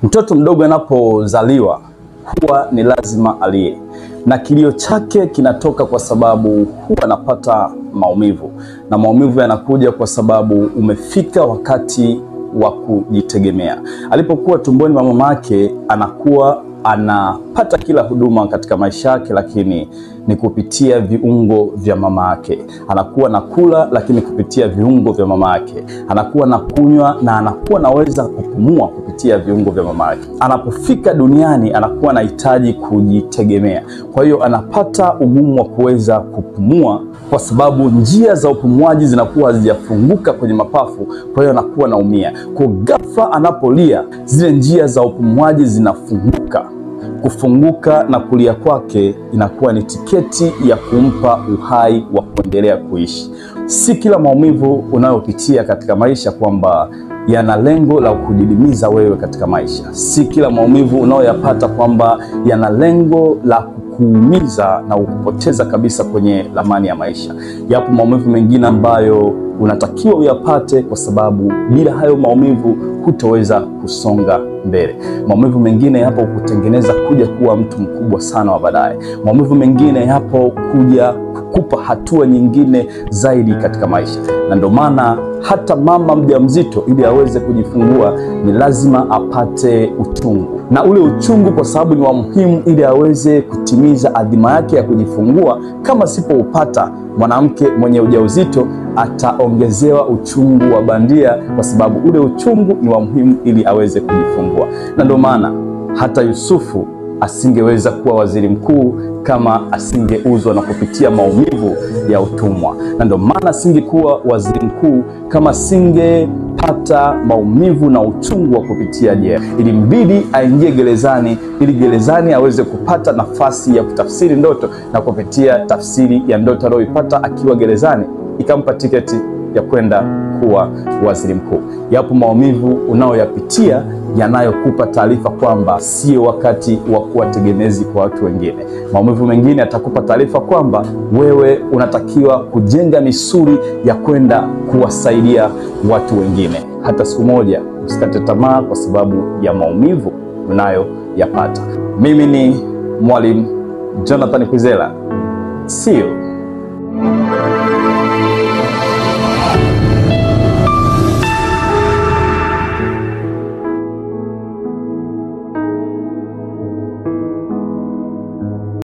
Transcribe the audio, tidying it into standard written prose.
Mtoto mdogo anapozaliwa huwa ni lazima alie, na kilio chake kinatoka kwa sababu huwa anapata maumivu, na maumivu yanakuja kwa sababu umefika wakati wa kujitegemea. Alipokuwa tumboni mwa mama yake anakuwa anapata kila huduma katika maisha yake, lakini ni kupitia viungo vya mama yake. Anakuwa nakula, lakini kupitia viungo vya mama yake. Anakuwa nakunywa na anakuwa naweza kupumua kupitia viungo vya mama yake. Anapofika duniani anakuwa anahitaji kujitegemea. Kwa hiyo anapata ugumu wa kuweza kupumua kwa sababu njia za upumuaji zinakuwa hazijafunguka kwenye mapafu, kwa hiyo anakuwa naumia. Kwa ghafla anapolia, zile njia za upumuaji zinafunguka. Kufunguka na kulia kwake inakuwa ni tiketi ya kumpa uhai wa kuendelea kuishi. Si kila maumivu unayopitia katika maisha kwamba yana lengo la kudidimiza wewe katika maisha. Si kila maumivu unayoyapata kwamba yana lengo la kuumiza na ukupoteza kabisa kwenye ramani ya maisha. Yapo maumivu mengine ambayo unatakiwa uyapate, kwa sababu bila hayo maumivu hutoweza kusonga mbele. Maumivu mengine yapo kutengeneza kuja kuwa mtu mkubwa sana wa baadaye. Maumivu mengine yapo kuja kukupa hatua nyingine zaidi katika maisha. Na ndio maana hata mama mjamzito ili aweze kujifungua ni lazima apate uchungu. Na ule uchungu kwa sababu ni wa muhimu ili aweze kutimiza adhima yake ya kujifungua. Kama sipoupata, mwanamke mwenye ujauzito ataongezewa uchungu wa bandia, kwa sababu ule uchungu ni wa muhimu ili aweze kujifungua. Na ndio maana hata Yusufu asingeweza kuwa waziri mkuu kama asingeuzwa na kupitia maumivu ya utumwa. Na ndio maana asingekuwa waziri mkuu kama asingepata maumivu na uchungu wa kupitia jela. Ilimbidi aingie gerezani ili gerezani aweze kupata nafasi ya kutafsiri ndoto, na kupitia tafsiri ya ndoto aliyoipata akiwa gerezani ikampa tiketi ya kwenda kuwa waziri mkuu. Yapo maumivu unayoyapitia yanayokupa taarifa kwamba sio wakati wa kuwa tegemezi kwa watu wengine. Maumivu mengine yatakupa taarifa kwamba wewe unatakiwa kujenga misuli ya kwenda kuwasaidia watu wengine. Hata siku moja usikate tamaa kwa sababu ya maumivu unayoyapata. Mimi ni Mwalimu Jonathan Kwizera. See you